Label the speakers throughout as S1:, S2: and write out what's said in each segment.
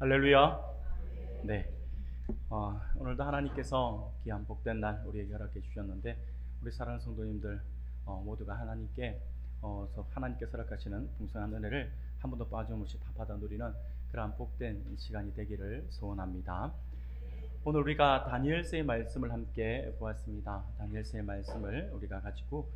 S1: 할렐루야. 네. 오늘도 하나님께서 귀한 복된 날 우리에게 허락해 주셨는데, 우리 사랑하는 성도님들 모두가 하나님께서 허락하시는 풍성한 은혜를 한 번도 빠짐없이 다 받아 누리는 그러한 복된 시간이 되기를 소원합니다. 오늘 우리가 다니엘서의 말씀을 함께 보았습니다. 다니엘서의 말씀을 우리가 가지고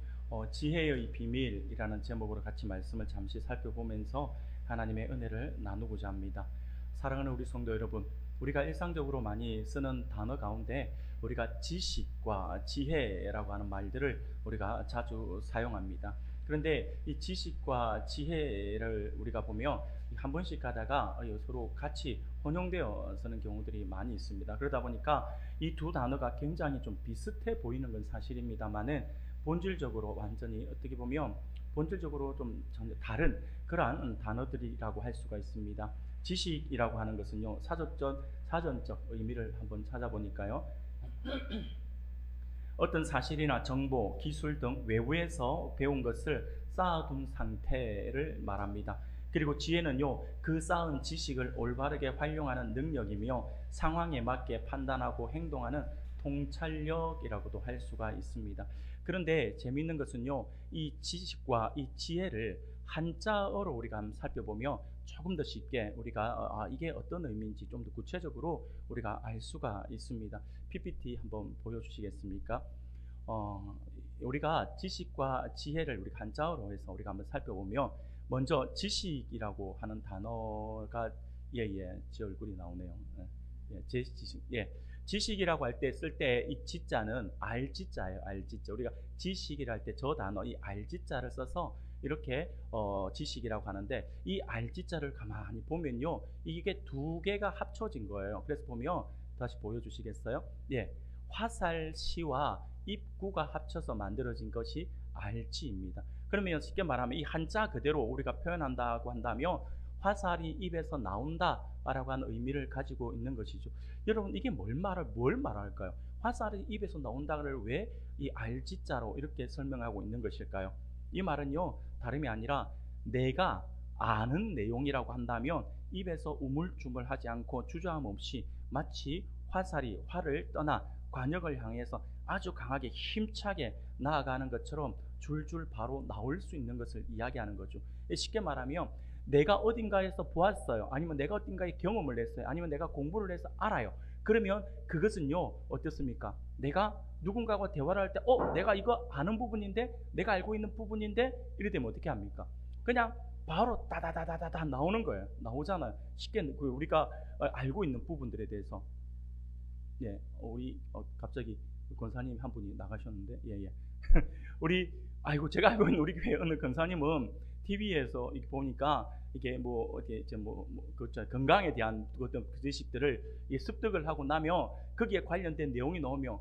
S1: 지혜의 비밀이라는 제목으로 같이 말씀을 잠시 살펴보면서 하나님의 은혜를 나누고자 합니다. 사랑하는 우리 성도 여러분, 우리가 일상적으로 많이 쓰는 단어 가운데 우리가 지식과 지혜라고 하는 말들을 우리가 자주 사용합니다. 그런데 이 지식과 지혜를 우리가 보면 한 번씩 가다가 서로 같이 혼용되어 쓰는 경우들이 많이 있습니다. 그러다 보니까 이 두 단어가 굉장히 좀 비슷해 보이는 건 사실입니다만은 본질적으로 완전히 어떻게 보면 본질적으로 좀 전혀 다른 그러한 단어들이라고 할 수가 있습니다. 지식이라고 하는 것은요, 사전적 의미를 한번 찾아보니까요, 어떤 사실이나 정보, 기술 등 외부에서 배운 것을 쌓아둔 상태를 말합니다. 그리고 지혜는요, 그 쌓은 지식을 올바르게 활용하는 능력이며 상황에 맞게 판단하고 행동하는 통찰력이라고도 할 수가 있습니다. 그런데 재미있는 것은요, 이 지식과 이 지혜를 한자어로 우리가 한번 살펴보면 조금 더 쉽게 우리가 이게 어떤 의미인지 좀 더 구체적으로 우리가 알 수가 있습니다. PPT 한번 보여주시겠습니까? 우리가 지식과 지혜를 우리 한자어로 해서 우리가 한번 살펴보면, 먼저 지식이라고 하는 단어가 제 얼굴이 나오네요. 지식이라고 할 때 쓸 때 이 지자는 알지자예요. 알지자. 우리가 지식이라 할 때 저 단어 이 알지자를 써서 이렇게 지식이라고 하는데, 이 알지자를 가만히 보면요, 이게 두 개가 합쳐진 거예요. 그래서 보면 다시 보여주시겠어요? 화살시와 입구가 합쳐서 만들어진 것이 알지입니다. 그러면 쉽게 말하면 이 한자 그대로 우리가 표현한다고 한다면 화살이 입에서 나온다라고 하는 의미를 가지고 있는 것이죠. 여러분, 이게 뭘 말할까요? 화살이 입에서 나온다를 왜 이 알지자로 이렇게 설명하고 있는 것일까요? 이 말은요, 다름이 아니라 내가 아는 내용이라고 한다면 입에서 우물쭈물하지 않고 주저함 없이 마치 화살이 활을 떠나 관역을 향해서 아주 강하게 힘차게 나아가는 것처럼 줄줄 바로 나올 수 있는 것을 이야기하는 거죠. 쉽게 말하면 내가 어딘가에서 보았어요, 아니면 내가 어딘가에 경험을 했어요, 아니면 내가 공부를 해서 알아요. 그러면 그것은요, 어떻습니까? 내가 누군가와 대화를 할 때 내가 이거 아는 부분인데, 내가 알고 있는 부분인데, 이래 되면 어떻게 합니까? 그냥 바로 다다다다다 나오는 거예요. 나오잖아요. 쉽게 우리가 알고 있는 부분들에 대해서. 우리 갑자기 권사님 한 분이 나가셨는데, 제가 알고 있는 우리 교회 어느 권사님은 TV에서 이렇게 보니까 이게 건강에 대한 어떤 지식들을 습득을 하고 나면 거기에 관련된 내용이 나오면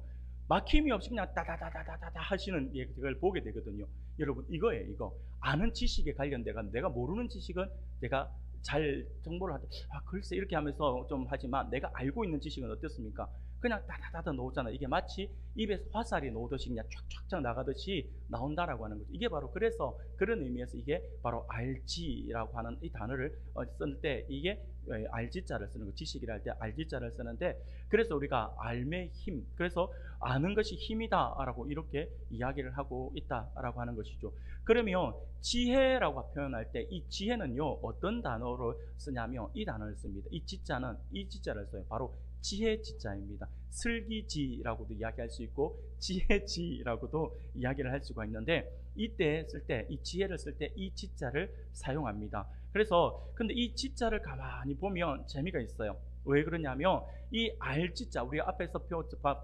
S1: 막힘이 없이 그냥 다다다다다다 하시는 그걸 보게 되거든요. 여러분, 이거예요. 이거 아는 지식에 관련돼가 내가 모르는 지식은 내가 잘 정보를 글쎄 이렇게 하면서 좀 하지만, 내가 알고 있는 지식은 어떻습니까? 그냥 다다다다 나오잖아요. 이게 마치 입에서 화살이 나오듯이 그냥 촥촥촥 나가듯이 나온다라고 하는 거죠. 이게 바로, 그래서 그런 의미에서 이게 바로 알지라고 하는 이 단어를 쓸 때 이게 알지자를 쓰는 거, 지식이라 할 때 알지자를 쓰는데, 그래서 우리가 알의 힘, 그래서 아는 것이 힘이다라고 이렇게 이야기를 하고 있다라고 하는 것이죠. 그러면 지혜라고 표현할 때 이 지혜는요, 어떤 단어로 쓰냐면 이 단어를 씁니다. 이 지자는 이 지자를 써요. 바로 지혜 지자입니다. 슬기지라고도 이야기할 수 있고 지혜지라고도 이야기를 할 수가 있는데, 이때 쓸 때 이 지혜를 쓸 때 이 지자를 사용합니다. 그래서 근데 이 지자를 가만히 보면 재미가 있어요. 왜 그러냐면 이 알지자, 우리가 앞에서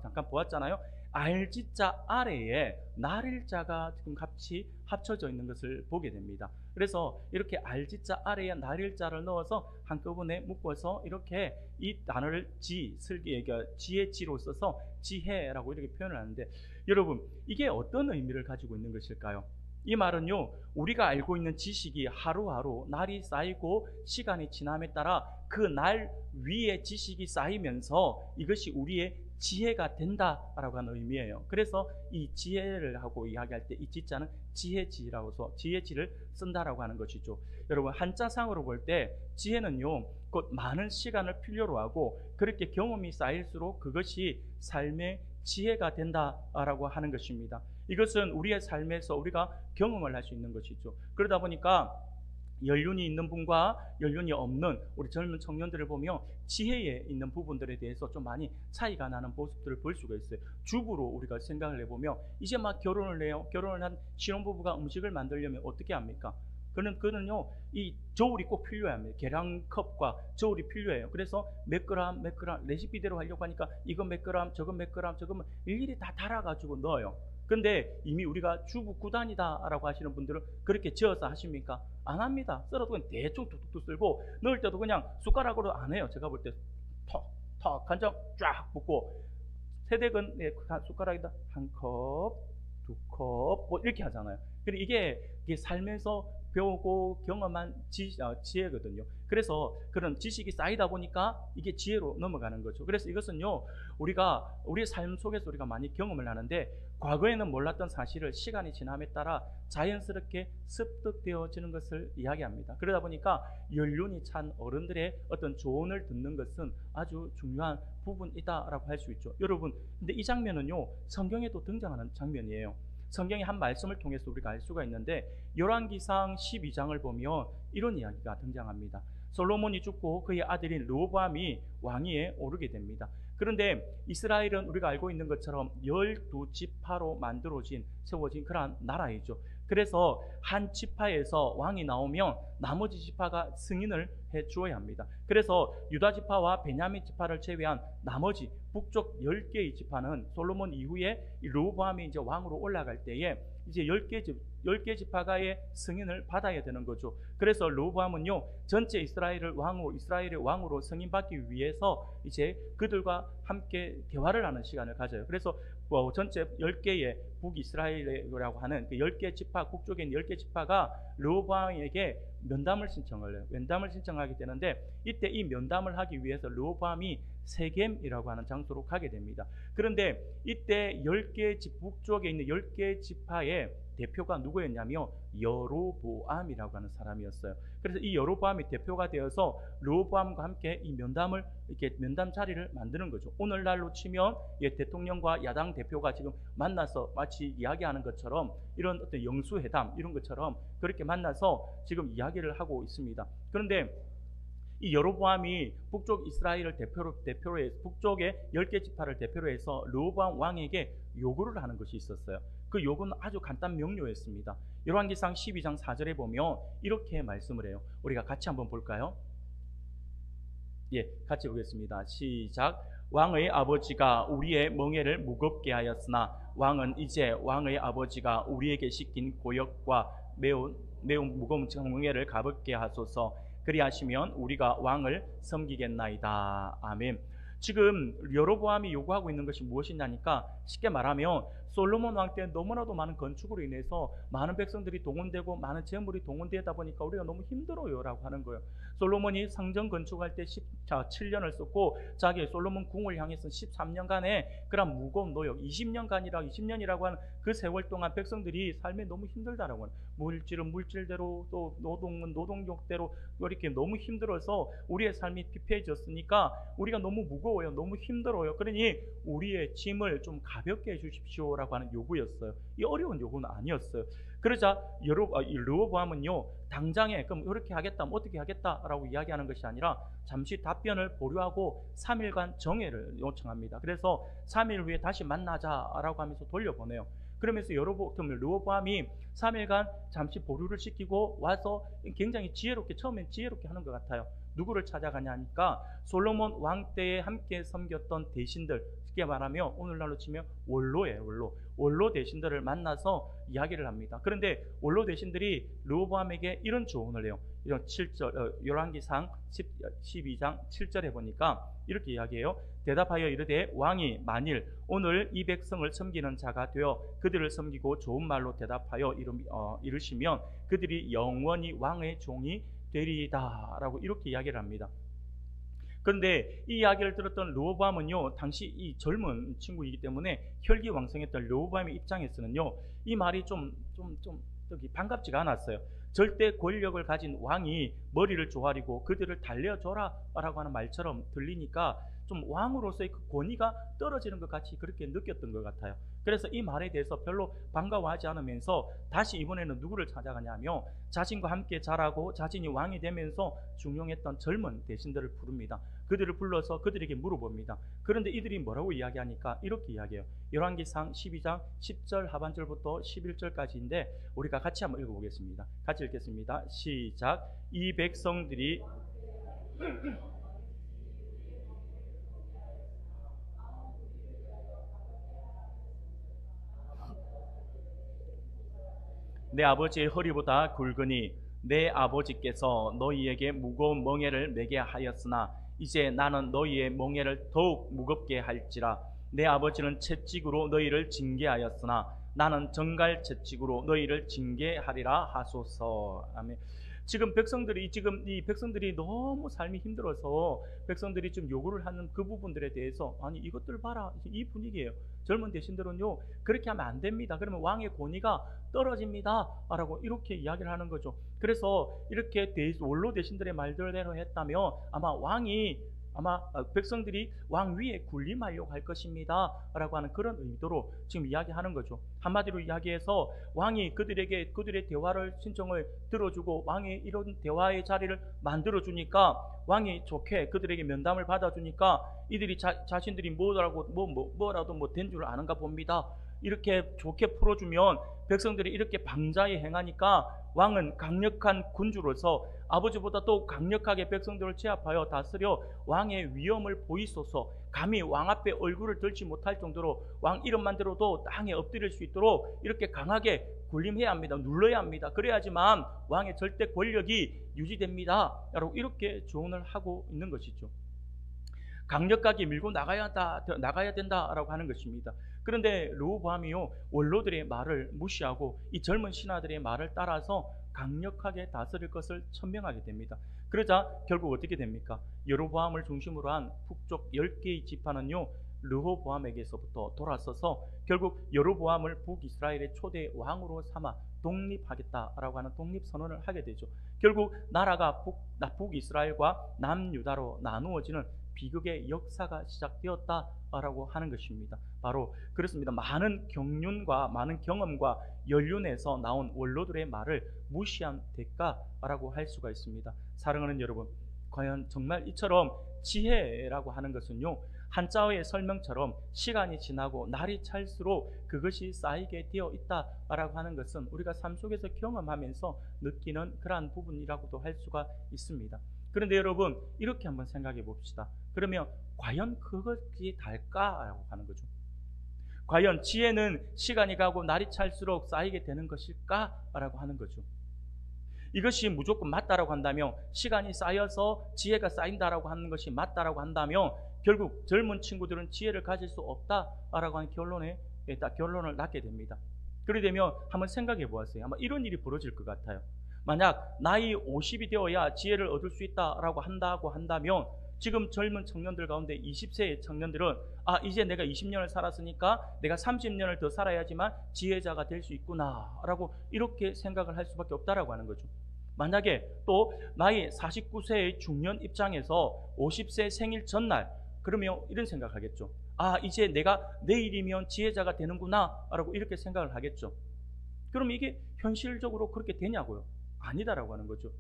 S1: 잠깐 보았잖아요. 알지자 아래에 날일자가 지금 같이 합쳐져 있는 것을 보게 됩니다. 그래서 이렇게 알지자 아래에 날일자를 넣어서 한꺼번에 묶어서 이렇게 이 단어를 지혜지로 써서 지혜라고 이렇게 표현을 하는데, 여러분, 이게 어떤 의미를 가지고 있는 것일까요? 이 말은요, 우리가 알고 있는 지식이 하루하루 날이 쌓이고 시간이 지남에 따라 그 날 위에 지식이 쌓이면서 이것이 우리의 지혜가 된다라고 하는 의미예요. 그래서 이 지혜를 하고 이야기할 때 이 지자는 지혜지라고 해서 지혜지를 쓴다라고 하는 것이죠. 여러분 한자상으로 볼 때 지혜는요 곧 많은 시간을 필요로 하고 그렇게 경험이 쌓일수록 그것이 삶의 지혜가 된다라고 하는 것입니다. 이것은 우리의 삶에서 우리가 경험을 할 수 있는 것이죠. 그러다 보니까 연륜이 있는 분과 연륜이 없는 우리 젊은 청년들을 보면 지혜에 있는 부분들에 대해서 좀 많이 차이가 나는 모습들을 볼 수가 있어요. 주부로 우리가 생각을 해보면 이제 막 결혼을 해요. 결혼을 한 신혼부부가 음식을 만들려면 어떻게 합니까? 그는요 이 저울이 꼭 필요합니다. 계량컵과 저울이 필요해요. 그래서 몇 그램 레시피대로 하려고 하니까 이거 몇 그램 저건 몇 그램 저건 일일이 다 달아가지고 넣어요. 근데 이미 우리가 주부 구단이다라고 하시는 분들은 그렇게 지어서 하십니까? 안 합니다. 썰어도 그냥 대충 툭툭 쓸고 넣을 때도 그냥 숟가락으로 안 해요. 제가 볼 때 턱 간장 쫙 붓고 세댁은 숟가락에다 한 컵, 두 컵 뭐 이렇게 하잖아요. 그리고 이게 살면서 배우고 경험한 지혜거든요. 그래서 그런 지식이 쌓이다 보니까 이게 지혜로 넘어가는 거죠. 그래서 이것은요 우리가 우리의 삶 속에서 우리가 많이 경험을 하는데 과거에는 몰랐던 사실을 시간이 지남에 따라 자연스럽게 습득되어지는 것을 이야기합니다. 그러다 보니까 연륜이 찬 어른들의 어떤 조언을 듣는 것은 아주 중요한 부분이다라고 할 수 있죠. 여러분 근데 이 장면은요 성경에도 등장하는 장면이에요. 성경의 한 말씀을 통해서 우리가 알 수가 있는데 열왕기상 12장을 보면 이런 이야기가 등장합니다. 솔로몬이 죽고 그의 아들인 르호보암이 왕위에 오르게 됩니다. 그런데 이스라엘은 우리가 알고 있는 것처럼 12지파로 만들어진 세워진 그러한 나라이죠. 그래서 한 지파에서 왕이 나오면 나머지 지파가 승인을 해 주어야 합니다. 그래서 유다 지파와 베냐민 지파를 제외한 나머지 북쪽 10개의 지파는 솔로몬 이후에 르호보암이 이제 왕으로 올라갈 때에 이제 10개 지파가의 승인을 받아야 되는 거죠. 그래서 르호보암은요 전체 이스라엘의 왕으로 승인받기 위해서 이제 그들과 함께 대화를 하는 시간을 가져요. 그래서 전체 10개의 북이스라엘이라고 하는 그 10개 지파, 북쪽에 있는 10개 지파가 르호보암에게 면담을 신청을 해요. 면담을 신청하게 되는데 이때 이 면담을 하기 위해서 르호보암이 세겜이라고 하는 장소로 가게 됩니다. 그런데 이때 북쪽에 있는 10개 지파의 대표가 누구였냐면 여로보암이라고 하는 사람이었어요. 그래서 이 여로보암이 대표가 되어서 르호보암과 함께 이 면담을 이렇게 면담 자리를 만드는 거죠. 오늘날로 치면 대통령과 야당 대표가 지금 만나서 마치 이야기하는 것처럼 이런 어떤 영수회담 이런 것처럼 그렇게 만나서 지금 이야기를 하고 있습니다. 그런데 이 여로보암이 북쪽 이스라엘을 대표로 해서 북쪽의 10개 지파를 대표로 해서 르호보암 왕에게 요구를 하는 것이 있었어요. 그 요구는 아주 간단 명료했습니다. 열왕기상 12장 4절에 보면 이렇게 말씀을 해요. 우리가 같이 한번 볼까요? 예, 같이 보겠습니다. 시작. 왕의 아버지가 우리의 멍에를 무겁게 하였으나 왕은 이제 왕의 아버지가 우리에게 시킨 고역과 매우 무거운 멍에를 가볍게 하소서. 그리하시면 우리가 왕을 섬기겠나이다. 아멘. 지금 여로보암이 요구하고 있는 것이 무엇이냐니까 쉽게 말하면 솔로몬 왕 때 너무나도 많은 건축으로 인해서 많은 백성들이 동원되고 많은 재물이 동원되다 보니까 우리가 너무 힘들어요 라고 하는 거예요. 솔로몬이 성전 건축할 때 7년을 썼고 자기 솔로몬 궁을 향해서 13년간의 그런 무거운 노역 20년이라고 하는 그 세월 동안 백성들이 삶에 너무 힘들다라고 하는 물질은 물질대로 또 노동은 노동력대로 이렇게 너무 힘들어서 우리의 삶이 피폐해졌으니까 우리가 너무 무거워요. 너무 힘들어요. 그러니 우리의 짐을 좀 가볍게 해주십시오라고 하는 요구였어요. 이 어려운 요구는 아니었어요. 그러자 르호보암은요 당장에 그럼 이렇게 하겠다 어떻게 하겠다라고 이야기하는 것이 아니라 잠시 답변을 보류하고 3일간 정회를 요청합니다. 그래서 3일 후에 다시 만나자라고 하면서 돌려보내요. 그러면서 르호보암이 3일간 잠시 보류를 시키고 와서 굉장히 처음엔 지혜롭게 하는 것 같아요. 누구를 찾아가냐 하니까 솔로몬 왕 때에 함께 섬겼던 대신들, 쉽게 말하면 오늘날로 치면 원로예요. 원로 대신들을 만나서 이야기를 합니다. 그런데 원로 대신들이 르호보암에게 이런 조언을 해요. 이런 7절 열왕기상 12장 7절에 보니까 이렇게 이야기해요. 대답하여 이르되 왕이 만일 오늘 이 백성을 섬기는 자가 되어 그들을 섬기고 좋은 말로 대답하여 이르시면 그들이 영원히 왕의 종이 되리이다 라고 이렇게 이야기를 합니다. 그런데 이 이야기를 들었던 르호보암은요, 당시 이 젊은 친구이기 때문에 혈기왕성했던 르호보암의 입장에서는요, 이 말이 좀 반갑지가 않았어요. 절대 권력을 가진 왕이 머리를 조아리고 그들을 달래줘라 라고 하는 말처럼 들리니까 좀 왕으로서의 그 권위가 떨어지는 것 같이 그렇게 느꼈던 것 같아요. 그래서 이 말에 대해서 별로 반가워하지 않으면서 다시 이번에는 누구를 찾아가냐면 자신과 함께 자라고 자신이 왕이 되면서 중용했던 젊은 대신들을 부릅니다. 그들을 불러서 그들에게 물어봅니다. 그런데 이들이 뭐라고 이야기하니까 이렇게 이야기해요. 열왕기상 12장 10절 하반절부터 11절까지인데 우리가 같이 한번 읽어보겠습니다. 같이 읽겠습니다. 시작. 이 백성들이 내 아버지의 허리보다 굵으니 내 아버지께서 너희에게 무거운 멍에를 매게 하였으나 이제 나는 너희의 멍에를 더욱 무겁게 할지라. 내 아버지는 채찍으로 너희를 징계하였으나 나는 정갈 채찍으로 너희를 징계하리라 하소서. 아멘. 지금 이 백성들이 너무 삶이 힘들어서 백성들이 좀 요구를 하는 그 부분들에 대해서 아니 이것들 봐라, 이 분위기예요. 젊은 대신들은요 그렇게 하면 안 됩니다. 그러면 왕의 권위가 떨어집니다 라고 이렇게 이야기를 하는 거죠. 그래서 이렇게 원로 대신들의 말대로 했다면 아마 백성들이 왕 위에 군림하려고 할 것입니다 라고 하는 그런 의도로 지금 이야기하는 거죠. 한마디로 이야기해서 왕이 그들에게 그들의 대화를 신청을 들어주고 왕이 이런 대화의 자리를 만들어주니까 왕이 좋게 그들에게 면담을 받아주니까 이들이 자신들이 뭐라도 된 줄 아는가 봅니다. 이렇게 좋게 풀어주면 백성들이 이렇게 방자히 행하니까 왕은 강력한 군주로서 아버지보다 또 강력하게 백성들을 제압하여 다스려 왕의 위엄을 보이소서. 감히 왕 앞에 얼굴을 들지 못할 정도로 왕 이름만 들어도 땅에 엎드릴 수 있도록 이렇게 강하게 군림해야 합니다. 눌러야 합니다. 그래야지만 왕의 절대 권력이 유지됩니다 라고 이렇게 조언을 하고 있는 것이죠. 강력하게 밀고 나가야 된다라고 하는 것입니다. 그런데 르호보암이요 원로들의 말을 무시하고 이 젊은 신하들의 말을 따라서 강력하게 다스릴 것을 천명하게 됩니다. 그러자 결국 어떻게 됩니까? 여로보암을 중심으로 한 북쪽 10개의 지파는요 르호보암에게서부터 돌아서서 결국 여로보암을 북이스라엘의 초대 왕으로 삼아 독립하겠다라고 하는 독립선언을 하게 되죠. 결국 나라가 북이스라엘과 남유다로 나누어지는 비극의 역사가 시작되었다라고 하는 것입니다. 바로 그렇습니다. 많은 경륜과 많은 경험과 연륜에서 나온 원로들의 말을 무시한 대가라고 할 수가 있습니다. 사랑하는 여러분, 과연 정말 이처럼 지혜라고 하는 것은요 한자어의 설명처럼 시간이 지나고 날이 찰수록 그것이 쌓이게 되어 있다라고 하는 것은 우리가 삶 속에서 경험하면서 느끼는 그러한 부분이라고도 할 수가 있습니다. 그런데 여러분 이렇게 한번 생각해 봅시다. 그러면 과연 그것이 달까라고 하는 거죠. 과연 지혜는 시간이 가고 날이 찰수록 쌓이게 되는 것일까라고 하는 거죠. 이것이 무조건 맞다라고 한다면, 시간이 쌓여서 지혜가 쌓인다라고 하는 것이 맞다라고 한다면 결국 젊은 친구들은 지혜를 가질 수 없다라고 하는 결론을 낳게 됩니다. 그렇게 되면 한번 생각해 보았어요. 아마 이런 일이 벌어질 것 같아요. 만약 나이 50이 되어야 지혜를 얻을 수 있다라고 한다면 지금 젊은 청년들 가운데 20세의 청년들은 이제 내가 20년을 살았으니까 내가 30년을 더 살아야지만 지혜자가 될 수 있구나 라고 이렇게 생각을 할 수밖에 없다라고 하는 거죠. 만약에 또 나이 49세의 중년 입장에서 50세 생일 전날 그러면 이런 생각하겠죠. 이제 내가 내일이면 지혜자가 되는구나 라고 이렇게 생각을 하겠죠. 그럼 이게 현실적으로 그렇게 되냐고요? 아니다라고 하는 거죠.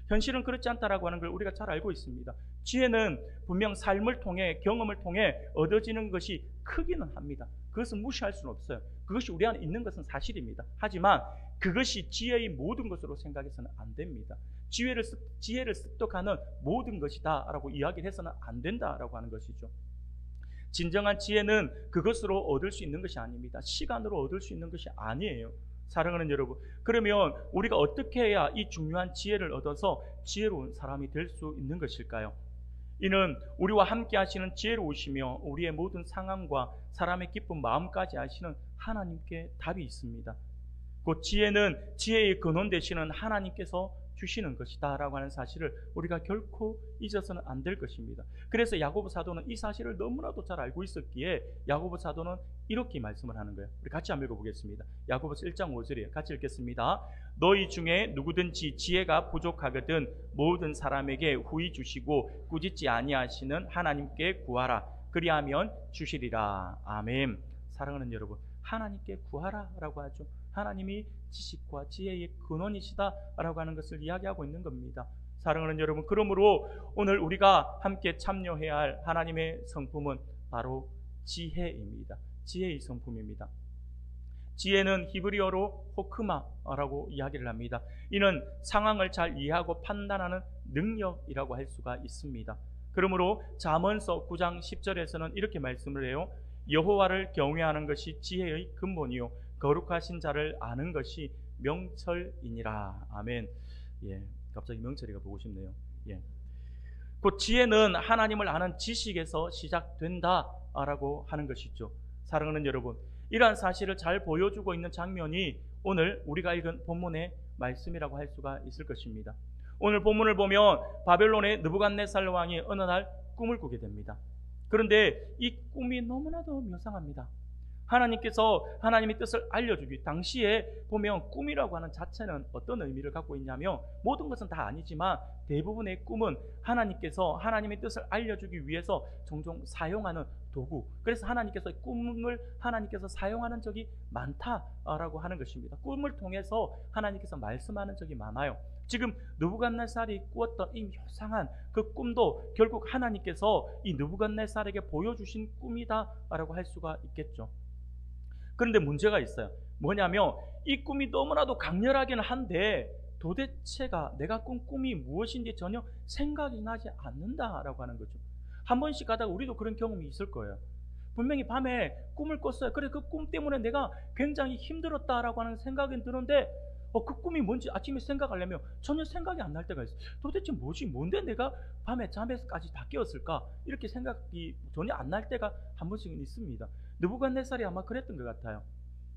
S1: 현실은 그렇지 않다라고 하는 걸 우리가 잘 알고 있습니다. 지혜는 분명 삶을 통해 경험을 통해 얻어지는 것이 크기는 합니다. 그것은 무시할 수는 없어요. 그것이 우리 안에 있는 것은 사실입니다. 하지만 그것이 지혜의 모든 것으로 생각해서는 안 됩니다. 지혜를 습득하는 모든 것이다 라고 이야기를 해서는 안 된다라고 하는 것이죠. 진정한 지혜는 그것으로 얻을 수 있는 것이 아닙니다. 시간으로 얻을 수 있는 것이 아니에요. 사랑하는 여러분, 그러면 우리가 어떻게 해야 이 중요한 지혜를 얻어서 지혜로운 사람이 될 수 있는 것일까요? 이는 우리와 함께 하시는 지혜로우시며 우리의 모든 상황과 사람의 기쁜 마음까지 아시는 하나님께 답이 있습니다. 곧 지혜는 지혜의 근원 되시는 하나님께서 주시는 것이다 라고 하는 사실을 우리가 결코 잊어서는 안 될 것입니다. 그래서 야고보 사도는 이 사실을 너무나도 잘 알고 있었기에 야고보 사도는 이렇게 말씀을 하는 거예요. 우리 같이 한번 읽어보겠습니다. 야고보서 1장 5절이에요. 같이 읽겠습니다. 너희 중에 누구든지 지혜가 부족하거든 모든 사람에게 후히 주시고 꾸짖지 아니하시는 하나님께 구하라. 그리하면 주시리라. 아멘. 사랑하는 여러분, 하나님께 구하라 라고 하죠. 하나님이 지식과 지혜의 근원이시다라고 하는 것을 이야기하고 있는 겁니다. 사랑하는 여러분, 그러므로 오늘 우리가 함께 참여해야 할 하나님의 성품은 바로 지혜입니다. 지혜의 성품입니다. 지혜는 히브리어로 호크마라고 이야기를 합니다. 이는 상황을 잘 이해하고 판단하는 능력이라고 할 수가 있습니다. 그러므로 잠언서 9장 10절에서는 이렇게 말씀을 해요. 여호와를 경외하는 것이 지혜의 근본이요 거룩하신 자를 아는 것이 명철이니라. 아멘. 예, 갑자기 명철이가 보고 싶네요. 예. 그 지혜는 하나님을 아는 지식에서 시작된다라고 하는 것이죠. 사랑하는 여러분, 이러한 사실을 잘 보여주고 있는 장면이 오늘 우리가 읽은 본문의 말씀이라고 할 수가 있을 것입니다. 오늘 본문을 보면 바벨론의 느부갓네살 왕이 어느 날 꿈을 꾸게 됩니다. 그런데 이 꿈이 너무나도 묘상합니다. 하나님께서 하나님의 뜻을 알려주기, 당시에 보면 꿈이라고 하는 자체는 어떤 의미를 갖고 있냐면, 모든 것은 다 아니지만 대부분의 꿈은 하나님께서 하나님의 뜻을 알려주기 위해서 종종 사용하는 도구, 그래서 하나님께서 꿈을 하나님께서 사용하는 적이 많다라고 하는 것입니다. 꿈을 통해서 하나님께서 말씀하는 적이 많아요. 지금 느부갓네살이 꾸었던 이 묘상한 그 꿈도 결국 하나님께서 이 느부갓네살에게 보여주신 꿈이다라고 할 수가 있겠죠. 그런데 문제가 있어요. 뭐냐면 이 꿈이 너무나도 강렬하기는 한데 도대체가 내가 꾼 꿈이 무엇인지 전혀 생각이 나지 않는다라고 하는 거죠. 한 번씩 가다가 우리도 그런 경험이 있을 거예요. 분명히 밤에 꿈을 꿨어요. 그래, 그 꿈 때문에 내가 굉장히 힘들었다라고 하는 생각이 드는데 그 꿈이 뭔지 아침에 생각하려면 전혀 생각이 안 날 때가 있어요. 도대체 뭐지? 뭔데 내가 밤에 잠에까지 다 깨었을까? 이렇게 생각이 전혀 안 날 때가 한 번씩은 있습니다. 느부갓네살이 아마 그랬던 것 같아요.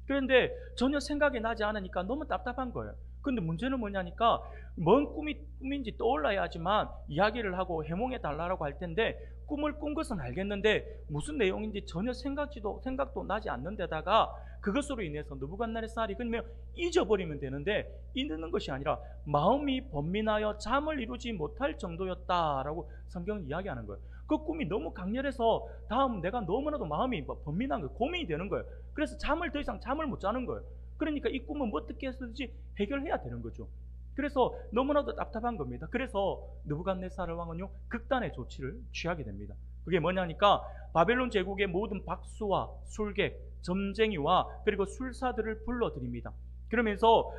S1: 그런데 전혀 생각이 나지 않으니까 너무 답답한 거예요. 근데 문제는 뭐냐니까 뭔 꿈인지 떠올라야 하지만 이야기를 하고 해몽해 달라고 할 텐데 꿈을 꾼 것은 알겠는데 무슨 내용인지 전혀 생각도 나지 않는 데다가 그것으로 인해서 느부갓네살이 그러면 잊어버리면 되는데 잊는 것이 아니라 마음이 번민하여 잠을 이루지 못할 정도였다라고 성경은 이야기하는 거예요. 그 꿈이 너무 강렬해서 다음 내가 너무나도 마음이 번민한 거예요. 고민이 되는 거예요. 그래서 더 이상 잠을 못 자는 거예요. 그러니까 이 꿈은 어떻게 해서든지 해결해야 되는 거죠. 그래서 너무나도 답답한 겁니다. 그래서 느부갓네살 왕은요 극단의 조치를 취하게 됩니다. 그게 뭐냐니까 바벨론 제국의 모든 박수와 술객, 점쟁이와 그리고 술사들을 불러들입니다. 그러면서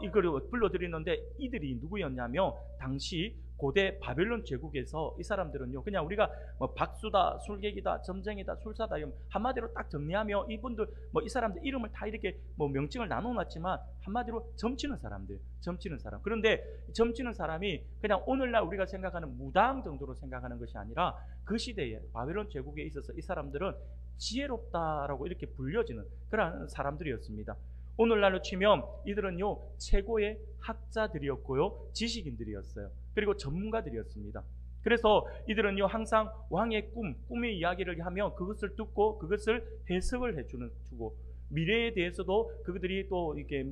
S1: 이걸 불러들이는데 이들이 누구였냐면 당시 고대 바벨론 제국에서 이 사람들은요 그냥 우리가 뭐 박수다, 술객이다, 점쟁이다, 술사다 한마디로 딱 정리하며 이분들 이 사람들 이름을 다 이렇게 명칭을 나눠놨지만 한마디로 점치는 사람. 그런데 점치는 사람이 그냥 오늘날 우리가 생각하는 무당 정도로 생각하는 것이 아니라 그 시대에 바벨론 제국에 있어서 이 사람들은 지혜롭다라고 이렇게 불려지는 그런 사람들이었습니다. 오늘날로 치면 이들은요 최고의 학자들이었고요 지식인들이었어요. 그리고 전문가들이었습니다. 그래서 이들은요 항상 왕의 꿈의 이야기를 하며 그것을 듣고 그것을 해석을 해주고 미래에 대해서도 그들이 또 이렇게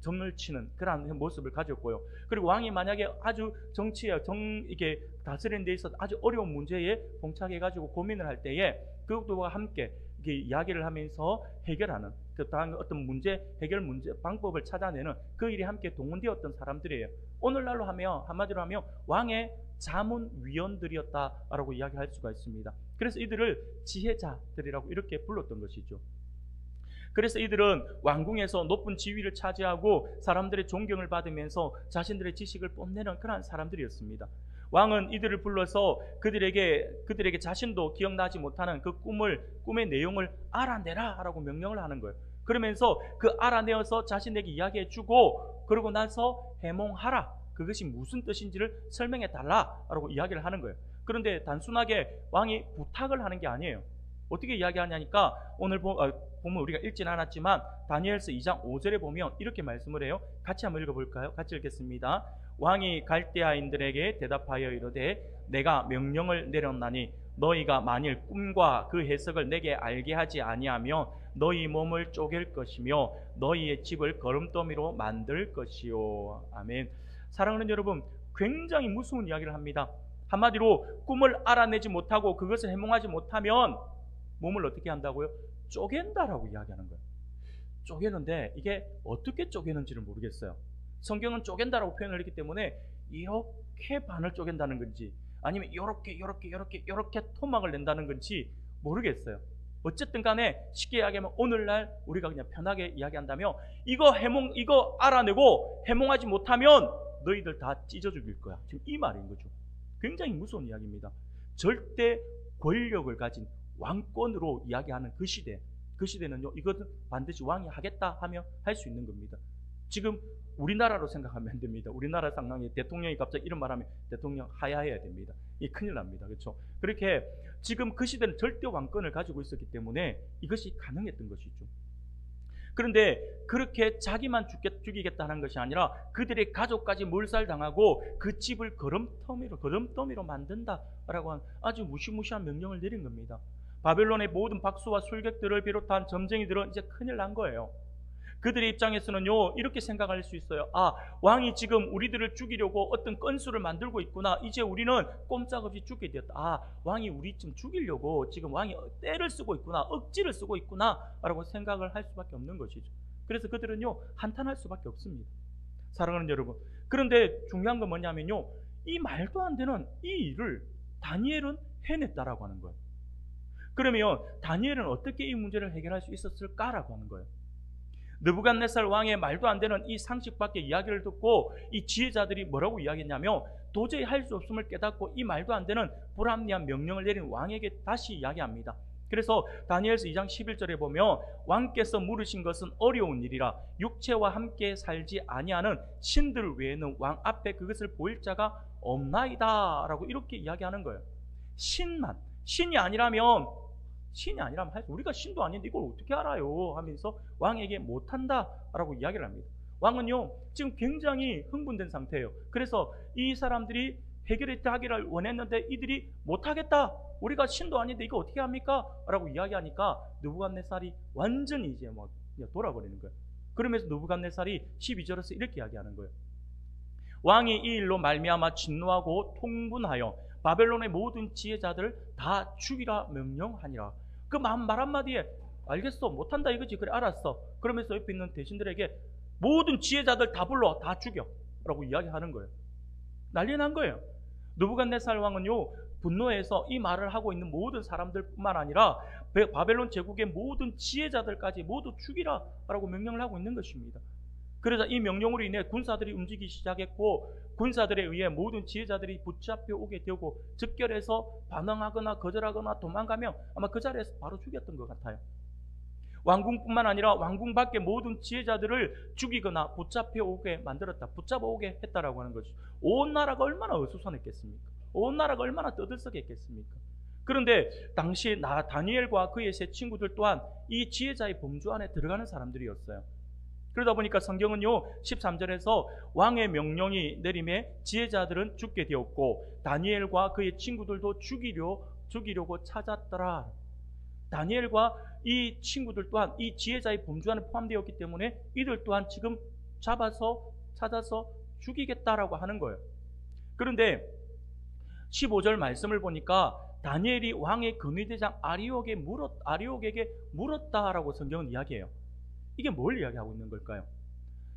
S1: 점을 치는 그런 모습을 가졌고요. 그리고 왕이 만약에 아주 이렇게 다스리는 데 있어서 아주 어려운 문제에 봉착해가지고 고민을 할 때에 그것과 함께 이렇게 이야기를 하면서 해결하는 어떤 해결 방법을 찾아내는 그 일이 함께 동원되었던 사람들이에요. 오늘날로 하면 한마디로 하면 왕의 자문위원들이었다라고 이야기할 수가 있습니다. 그래서 이들을 지혜자들이라고 이렇게 불렀던 것이죠. 그래서 이들은 왕궁에서 높은 지위를 차지하고 사람들의 존경을 받으면서 자신들의 지식을 뽐내는 그런 사람들이었습니다. 왕은 이들을 불러서 그들에게 자신도 기억나지 못하는 그 꿈의 내용을 알아내라라고 명령을 하는 거예요. 그러면서 그 알아내어서 자신에게 이야기해주고 그러고 나서 해몽하라. 그것이 무슨 뜻인지를 설명해 달라라고 이야기를 하는 거예요. 그런데 단순하게 왕이 부탁을 하는 게 아니에요. 어떻게 이야기하냐니까 오늘 보면 우리가 읽진 않았지만 다니엘서 2장 5절에 보면 이렇게 말씀을 해요. 같이 한번 읽어볼까요? 같이 읽겠습니다. 왕이 갈대아인들에게 대답하여 이르되 내가 명령을 내렸나니 너희가 만일 꿈과 그 해석을 내게 알게 하지 아니하면 너희 몸을 쪼갤 것이며 너희의 집을 거름더미로 만들 것이요. 아멘. 사랑하는 여러분, 굉장히 무서운 이야기를 합니다. 한마디로 꿈을 알아내지 못하고 그것을 해몽하지 못하면 몸을 어떻게 한다고요? 쪼갠다라고 이야기하는 거예요. 쪼개는데 이게 어떻게 쪼개는지를 모르겠어요. 성경은 쪼갠다라고 표현을 했기 때문에 이렇게 반을 쪼갠다는 건지 아니면 이렇게 토막을 낸다는 건지 모르겠어요. 어쨌든 간에 쉽게 이야기하면 오늘날 우리가 그냥 편하게 이야기한다면 이거 알아내고 해몽하지 못하면 너희들 다 찢어 죽일 거야. 지금 이 말인 거죠. 굉장히 무서운 이야기입니다. 절대 권력을 가진 왕권으로 이야기하는 그 시대. 그 시대는요, 이것은 반드시 왕이 하겠다 하면 할 수 있는 겁니다. 지금 우리나라로 생각하면 안 됩니다. 우리나라 상황에 대통령이 갑자기 이런 말하면 대통령 하야해야 됩니다. 이 큰일 납니다. 그렇죠? 그렇게 지금 그 시대는 절대 왕권을 가지고 있었기 때문에 이것이 가능했던 것이죠. 그런데 그렇게 자기만 죽이겠다는 것이 아니라 그들의 가족까지 몰살당하고 그 집을 거름더미로 만든다라고 하는 아주 무시무시한 명령을 내린 겁니다. 바벨론의 모든 박수와 술객들을 비롯한 점쟁이들은 이제 큰일 난 거예요. 그들의 입장에서는요, 이렇게 생각할 수 있어요. 아, 왕이 지금 우리들을 죽이려고 어떤 건수를 만들고 있구나. 이제 우리는 꼼짝없이 죽게 되었다. 아, 왕이 우리 좀 죽이려고 지금 왕이 때를 쓰고 있구나. 억지를 쓰고 있구나. 라고 생각을 할 수밖에 없는 것이죠. 그래서 그들은요, 한탄할 수밖에 없습니다. 사랑하는 여러분. 그런데 중요한 건 뭐냐면요, 이 말도 안 되는 이 일을 다니엘은 해냈다라고 하는 거예요. 그러면 다니엘은 어떻게 이 문제를 해결할 수 있었을까라고 하는 거예요. 느부갓네살 왕의 말도 안 되는 이 상식 밖의 이야기를 듣고 이 지혜자들이 뭐라고 이야기했냐면 도저히 할 수 없음을 깨닫고 이 말도 안 되는 불합리한 명령을 내린 왕에게 다시 이야기합니다. 그래서 다니엘서 2장 11절에 보면 왕께서 물으신 것은 어려운 일이라 육체와 함께 살지 아니하는 신들 외에는 왕 앞에 그것을 보일 자가 없나이다 라고 이렇게 이야기하는 거예요. 신이 아니라면 우리가 신도 아닌데 이걸 어떻게 알아요 하면서 왕에게 못한다라고 이야기를 합니다. 왕은요 지금 굉장히 흥분된 상태예요. 그래서 이 사람들이 해결하기를 원했는데 이들이 못하겠다, 우리가 신도 아닌데 이거 어떻게 합니까? 라고 이야기하니까 느부갓네살이 완전히 이제 그냥 돌아버리는 거예요. 그러면서 느부갓네살이 12절에서 이렇게 이야기하는 거예요. 왕이 이 일로 말미암아 진노하고 통분하여 바벨론의 모든 지혜자들을 다 죽이라 명령하니라. 그 말 한마디에 알겠어, 못한다 이거지, 그래 알았어. 그러면서 옆에 있는 대신들에게 모든 지혜자들 다 불러, 다 죽여 라고 이야기하는 거예요. 난리 난 거예요. 느부갓네살 왕은요 분노해서 이 말을 하고 있는 모든 사람들뿐만 아니라 바벨론 제국의 모든 지혜자들까지 모두 죽이라 라고 명령을 하고 있는 것입니다. 그래서 이 명령으로 인해 군사들이 움직이기 시작했고 군사들에 의해 모든 지혜자들이 붙잡혀 오게 되고 즉결해서 반항하거나 거절하거나 도망가면 아마 그 자리에서 바로 죽였던 것 같아요. 왕궁뿐만 아니라 왕궁 밖의 모든 지혜자들을 죽이거나 붙잡혀 오게 만들었다, 붙잡아 오게 했다라고 하는 거죠. 온 나라가 얼마나 어수선했겠습니까? 온 나라가 얼마나 떠들썩했겠습니까? 그런데 당시 다니엘과 그의 세 친구들 또한 이 지혜자의 범주 안에 들어가는 사람들이었어요. 그러다 보니까 성경은요 13절에서 왕의 명령이 내림에 지혜자들은 죽게 되었고 다니엘과 그의 친구들도 죽이려고 찾았더라. 다니엘과 이 친구들 또한 이 지혜자의 범주 안에 포함되었기 때문에 이들 또한 지금 찾아서 죽이겠다라고 하는 거예요. 그런데 15절 말씀을 보니까 다니엘이 왕의 근위대장 아리옥에게 물었다라고 성경은 이야기해요. 이게 뭘 이야기하고 있는 걸까요?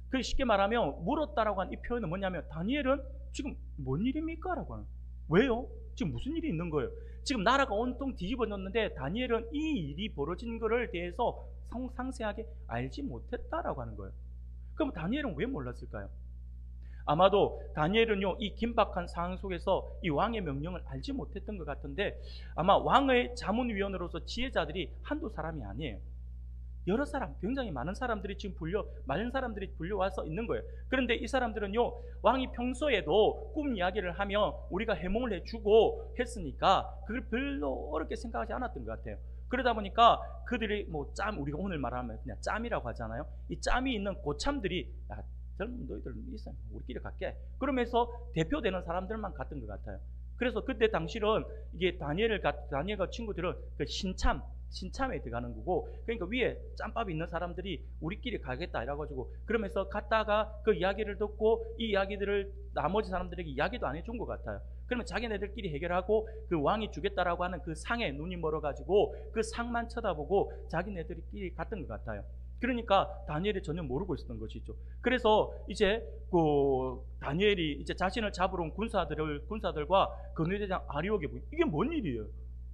S1: 그 쉽게 말하면 물었다라고 한 이 표현은 뭐냐면 다니엘은 지금 뭔 일입니까? 라고 하는, 왜요? 지금 무슨 일이 있는 거예요? 지금 나라가 온통 뒤집어졌는데 다니엘은 이 일이 벌어진 것을 대해서 상세하게 알지 못했다라고 하는 거예요. 그럼 다니엘은 왜 몰랐을까요? 아마도 다니엘은요 이 긴박한 상황 속에서 이 왕의 명령을 알지 못했던 것 같은데 아마 왕의 자문위원으로서 지혜자들이 한두 사람이 아니에요. 여러 사람, 굉장히 많은 사람들이 지금 불려와서 있는 거예요. 그런데 이 사람들은요 왕이 평소에도 꿈 이야기를 하면 우리가 해몽을 해주고 했으니까 그걸 별로 어렵게 생각하지 않았던 것 같아요. 그러다 보니까 그들이 뭐 우리가 오늘 말하면 그냥 짬이라고 하잖아요. 이 짬이 있는 고참들이, 야, 젊은 너희들 있어, 우리끼리 갈게, 그러면서 대표되는 사람들만 갔던 것 같아요. 그래서 그때 당시는 이게 다니엘과 친구들은 그 신참에 들어가는 거고, 그러니까 위에 짬밥이 있는 사람들이 우리끼리 가겠다 이래가지고, 그러면서 갔다가 그 이야기를 듣고 이 이야기들을 나머지 사람들에게 이야기도 안 해준 것 같아요. 그러면 자기네들끼리 해결하고 그 왕이 주겠다라고 하는 그 상에 눈이 멀어가지고 그 상만 쳐다보고 자기네들끼리 갔던 것 같아요. 그러니까 다니엘이 전혀 모르고 있었던 것이죠. 그래서 이제 그 다니엘이 이제 자신을 잡으러 온 군사들과 근위대장 아리옥에 이게 뭔 일이에요?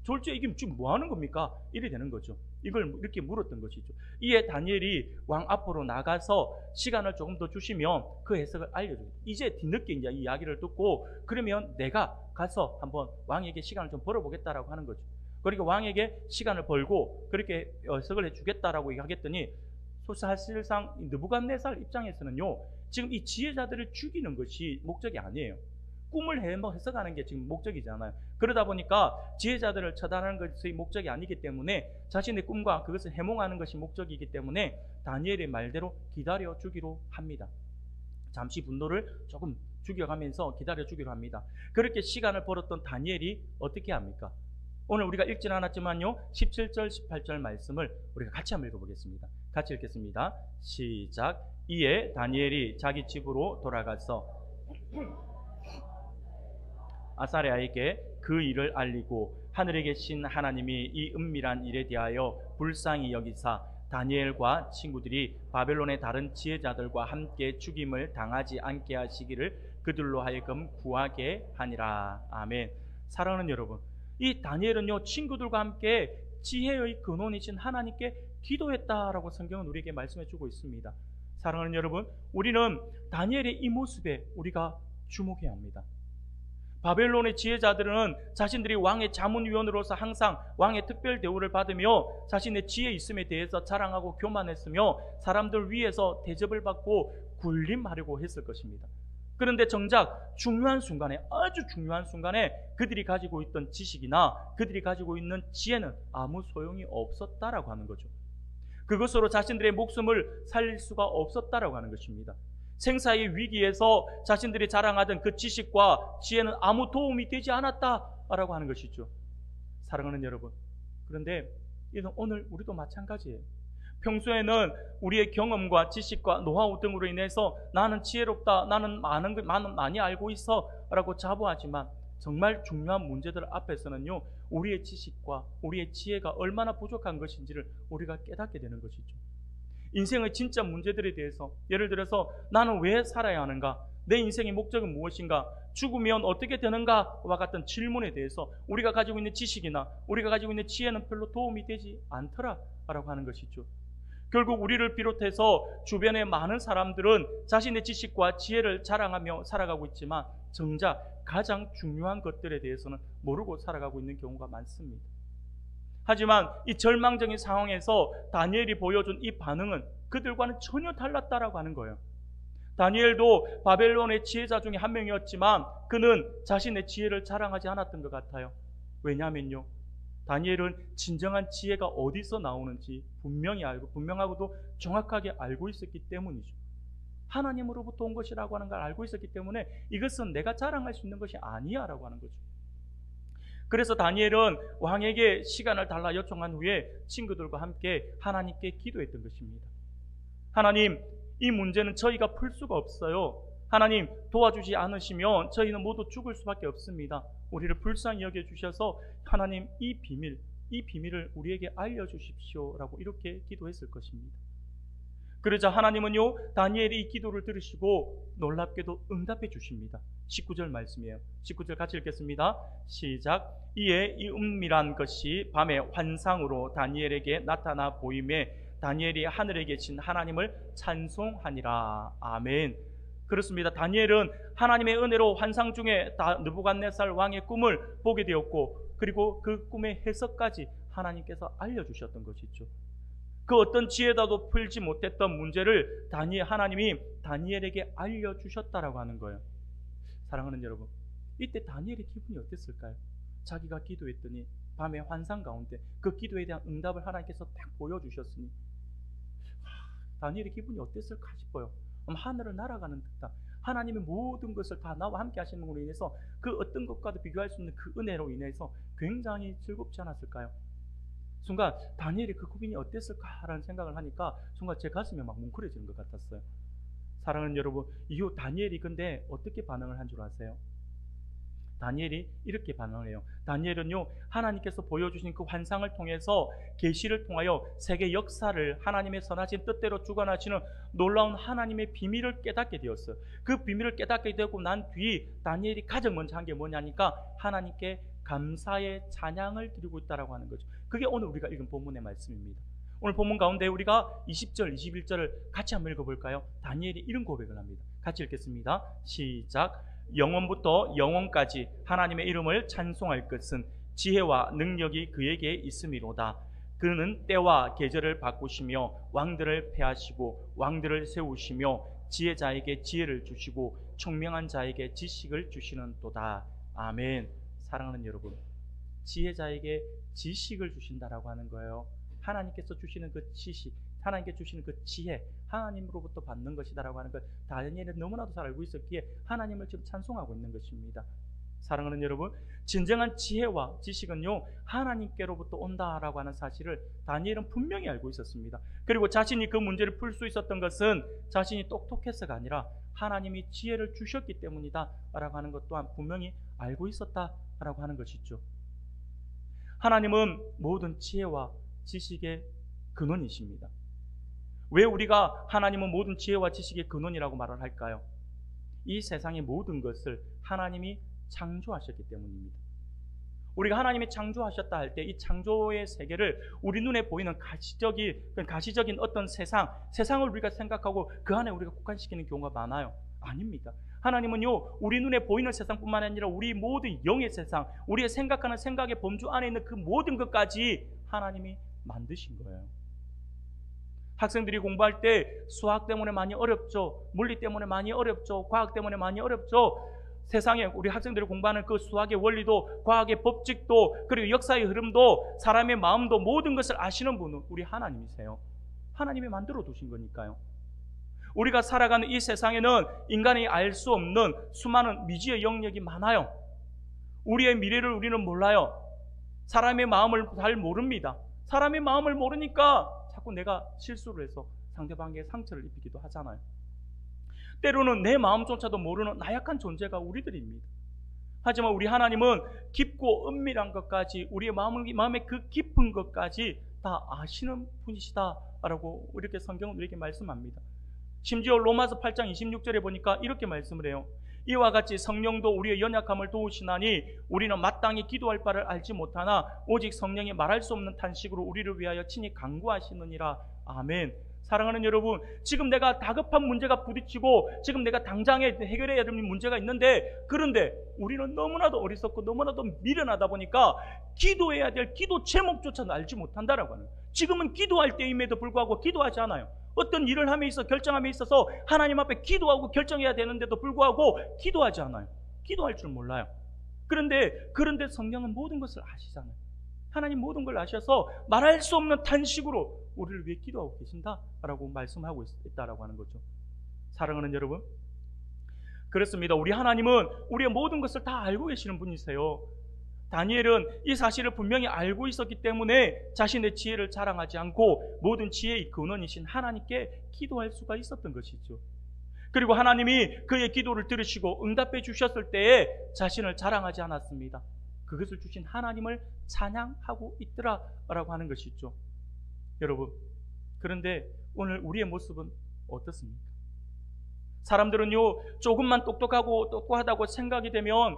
S1: 졸지에 이게 지금 뭐 하는 겁니까? 이래 되는 거죠. 이걸 이렇게 물었던 것이죠. 이에 다니엘이 왕 앞으로 나가서 시간을 조금 더 주시면 그 해석을 알려줘요. 이제 뒤늦게 이제 이 이야기를 듣고, 그러면 내가 가서 한번 왕에게 시간을 좀 벌어보겠다라고 하는 거죠. 그러니까 왕에게 시간을 벌고 그렇게 해석을 해주겠다라고 얘기하겠더니, 사실상 느부갓네살 입장에서는요, 지금 이 지혜자들을 죽이는 것이 목적이 아니에요. 꿈을 해석하는 게 지금 목적이잖아요. 그러다 보니까 지혜자들을 처단하는 것이 목적이 아니기 때문에 자신의 꿈과 그것을 해몽하는 것이 목적이기 때문에 다니엘의 말대로 기다려 주기로 합니다. 잠시 분노를 조금 죽여가면서 기다려 주기로 합니다. 그렇게 시간을 벌었던 다니엘이 어떻게 합니까? 오늘 우리가 읽지는 않았지만요, 17절 18절 말씀을 우리가 같이 한번 읽어보겠습니다. 같이 읽겠습니다. 시작. 이에 다니엘이 자기 집으로 돌아가서 아사랴에게 그 일을 알리고 하늘에 계신 하나님이 이 은밀한 일에 대하여 불쌍히 여기사 다니엘과 친구들이 바벨론의 다른 지혜자들과 함께 죽임을 당하지 않게 하시기를 그들로 하여금 구하게 하니라. 아멘. 사랑하는 여러분, 이 다니엘은요, 친구들과 함께 지혜의 근원이신 하나님께 기도했다라고 성경은 우리에게 말씀해 주고 있습니다. 사랑하는 여러분, 우리는 다니엘의 이 모습에 우리가 주목해야 합니다. 바벨론의 지혜자들은 자신들이 왕의 자문위원으로서 항상 왕의 특별 대우를 받으며 자신의 지혜 있음에 대해서 자랑하고 교만했으며 사람들 위에서 대접을 받고 군림하려고 했을 것입니다. 그런데 정작 중요한 순간에, 아주 중요한 순간에 그들이 가지고 있던 지식이나 그들이 가지고 있는 지혜는 아무 소용이 없었다라고 하는 거죠. 그것으로 자신들의 목숨을 살릴 수가 없었다라고 하는 것입니다. 생사의 위기에서 자신들이 자랑하던 그 지식과 지혜는 아무 도움이 되지 않았다라고 하는 것이죠. 사랑하는 여러분, 그런데 오늘 우리도 마찬가지예요. 평소에는 우리의 경험과 지식과 노하우 등으로 인해서 나는 지혜롭다, 나는 많이 알고 있어 라고 자부하지만 정말 중요한 문제들 앞에서는요, 우리의 지식과 우리의 지혜가 얼마나 부족한 것인지를 우리가 깨닫게 되는 것이죠. 인생의 진짜 문제들에 대해서, 예를 들어서 나는 왜 살아야 하는가, 내 인생의 목적은 무엇인가, 죽으면 어떻게 되는가와 같은 질문에 대해서 우리가 가지고 있는 지식이나 우리가 가지고 있는 지혜는 별로 도움이 되지 않더라라고 하는 것이죠. 결국 우리를 비롯해서 주변의 많은 사람들은 자신의 지식과 지혜를 자랑하며 살아가고 있지만 정작 가장 중요한 것들에 대해서는 모르고 살아가고 있는 경우가 많습니다. 하지만 이 절망적인 상황에서 다니엘이 보여준 이 반응은 그들과는 전혀 달랐다라고 하는 거예요. 다니엘도 바벨론의 지혜자 중에 한 명이었지만 그는 자신의 지혜를 자랑하지 않았던 것 같아요. 왜냐하면요, 다니엘은 진정한 지혜가 어디서 나오는지 분명하고도 정확하게 알고 있었기 때문이죠. 하나님으로부터 온 것이라고 하는 걸 알고 있었기 때문에 이것은 내가 자랑할 수 있는 것이 아니야 라고 하는 거죠. 그래서 다니엘은 왕에게 시간을 달라 요청한 후에 친구들과 함께 하나님께 기도했던 것입니다. 하나님, 이 문제는 저희가 풀 수가 없어요. 하나님, 도와주지 않으시면 저희는 모두 죽을 수밖에 없습니다. 우리를 불쌍히 여겨주셔서 하나님 이 비밀을 우리에게 알려주십시오 라고 이렇게 기도했을 것입니다. 그러자 하나님은요, 다니엘이 이 기도를 들으시고 놀랍게도 응답해 주십니다. 19절 말씀이에요. 19절 같이 읽겠습니다. 시작. 이에 이 은밀한 것이 밤에 환상으로 다니엘에게 나타나 보임에 다니엘이 하늘에 계신 하나님을 찬송하니라. 아멘. 그렇습니다. 다니엘은 하나님의 은혜로 환상 중에 느부갓네살 왕의 꿈을 보게 되었고, 그리고 그 꿈의 해석까지 하나님께서 알려주셨던 것이죠. 그 어떤 지혜다도 풀지 못했던 문제를 하나님이 다니엘에게 알려주셨다라고 하는 거예요. 사랑하는 여러분, 이때 다니엘의 기분이 어땠을까요? 자기가 기도했더니 밤의 환상 가운데 그 기도에 대한 응답을 하나님께서 딱 보여주셨으니 다니엘의 기분이 어땠을까 싶어요. 하늘을 날아가는 듯한 하나님의 모든 것을 다 나와 함께 하시는 것으로 인해서 그 어떤 것과도 비교할 수 없는 그 은혜로 인해서 굉장히 즐겁지 않았을까요? 순간 다니엘의 그 기분이 어땠을까라는 생각을 하니까 순간 제 가슴이 막 뭉클해지는 것 같았어요. 사랑하는 여러분, 이후 다니엘이 근데 어떻게 반응을 한 줄 아세요? 다니엘이 이렇게 반응을 해요. 다니엘은요, 하나님께서 보여주신 그 환상을 통해서 계시를 통하여 세계 역사를 하나님의 선하신 뜻대로 주관하시는 놀라운 하나님의 비밀을 깨닫게 되었어요. 그 비밀을 깨닫게 되고 난 뒤 다니엘이 가장 먼저 한 게 뭐냐니까 하나님께 감사의 찬양을 드리고 있다라고 하는 거죠. 그게 오늘 우리가 읽은 본문의 말씀입니다. 오늘 본문 가운데 우리가 20절, 21절을 같이 한번 읽어볼까요? 다니엘이 이런 고백을 합니다. 같이 읽겠습니다. 시작. 영원부터 영원까지 하나님의 이름을 찬송할 것은 지혜와 능력이 그에게 있음이로다. 그는 때와 계절을 바꾸시며 왕들을 패하시고 왕들을 세우시며 지혜자에게 지혜를 주시고 총명한 자에게 지식을 주시는도다. 아멘. 사랑하는 여러분, 지혜자에게 지식을 주신다라고 하는 거예요. 하나님께서 주시는 그 지식, 하나님께 주시는 그 지혜, 하나님으로부터 받는 것이다라고 하는 것, 다니엘은 너무나도 잘 알고 있었기에 하나님을 지금 찬송하고 있는 것입니다. 사랑하는 여러분, 진정한 지혜와 지식은요, 하나님께로부터 온다라고 하는 사실을 다니엘은 분명히 알고 있었습니다. 그리고 자신이 그 문제를 풀 수 있었던 것은 자신이 똑똑해서가 아니라 하나님이 지혜를 주셨기 때문이다라고 하는 것 또한 분명히 알고 있었다라고 하는 것이죠. 하나님은 모든 지혜와 지식의 근원이십니다. 왜 우리가 하나님은 모든 지혜와 지식의 근원이라고 말을 할까요? 이 세상의 모든 것을 하나님이 창조하셨기 때문입니다. 우리가 하나님이 창조하셨다 할 때 이 창조의 세계를 우리 눈에 보이는 가시적인 어떤 세상을 우리가 생각하고 그 안에 우리가 국한시키는 경우가 많아요. 아닙니다. 하나님은요, 우리 눈에 보이는 세상뿐만 아니라 우리 모든 영의 세상, 우리의 생각하는 생각의 범주 안에 있는 그 모든 것까지 하나님이 만드신 거예요. 학생들이 공부할 때 수학 때문에 많이 어렵죠. 물리 때문에 많이 어렵죠. 과학 때문에 많이 어렵죠. 세상에 우리 학생들이 공부하는 그 수학의 원리도, 과학의 법칙도, 그리고 역사의 흐름도, 사람의 마음도, 모든 것을 아시는 분은 우리 하나님이세요. 하나님이 만들어 두신 거니까요. 우리가 살아가는 이 세상에는 인간이 알 수 없는 수많은 미지의 영역이 많아요. 우리의 미래를 우리는 몰라요. 사람의 마음을 잘 모릅니다. 사람의 마음을 모르니까 자꾸 내가 실수를 해서 상대방에게 상처를 입히기도 하잖아요. 때로는 내 마음조차도 모르는 나약한 존재가 우리들입니다. 하지만 우리 하나님은 깊고 은밀한 것까지, 우리의 마음의 그 깊은 것까지 다 아시는 분이시다라고 이렇게 성경은 우리에게 말씀합니다. 심지어 로마서 8장 26절에 보니까 이렇게 말씀을 해요. 이와 같이 성령도 우리의 연약함을 도우시나니 우리는 마땅히 기도할 바를 알지 못하나 오직 성령이 말할 수 없는 탄식으로 우리를 위하여 친히 간구하시느니라. 아멘. 사랑하는 여러분, 지금 내가 다급한 문제가 부딪히고 지금 내가 당장에 해결해야 될 문제가 있는데, 그런데 우리는 너무나도 어리석고 너무나도 미련하다 보니까 기도해야 될 기도 제목조차도 알지 못한다라고 하는, 지금은 기도할 때임에도 불구하고 기도하지 않아요. 어떤 일을 함에 있어 결정함에 있어서 하나님 앞에 기도하고 결정해야 되는데도 불구하고 기도하지 않아요. 기도할 줄 몰라요. 그런데 성령은 모든 것을 아시잖아요. 하나님 모든 걸 아셔서 말할 수 없는 탄식으로 우리를 위해 기도하고 계신다라고 말씀하고 있다라고 하는 거죠. 사랑하는 여러분, 그렇습니다. 우리 하나님은 우리의 모든 것을 다 알고 계시는 분이세요. 다니엘은 이 사실을 분명히 알고 있었기 때문에 자신의 지혜를 자랑하지 않고 모든 지혜의 근원이신 하나님께 기도할 수가 있었던 것이죠. 그리고 하나님이 그의 기도를 들으시고 응답해 주셨을 때에 자신을 자랑하지 않았습니다. 그것을 주신 하나님을 찬양하고 있더라라고 하는 것이죠. 여러분, 그런데 오늘 우리의 모습은 어떻습니까? 사람들은요, 조금만 똑똑하다고 생각이 되면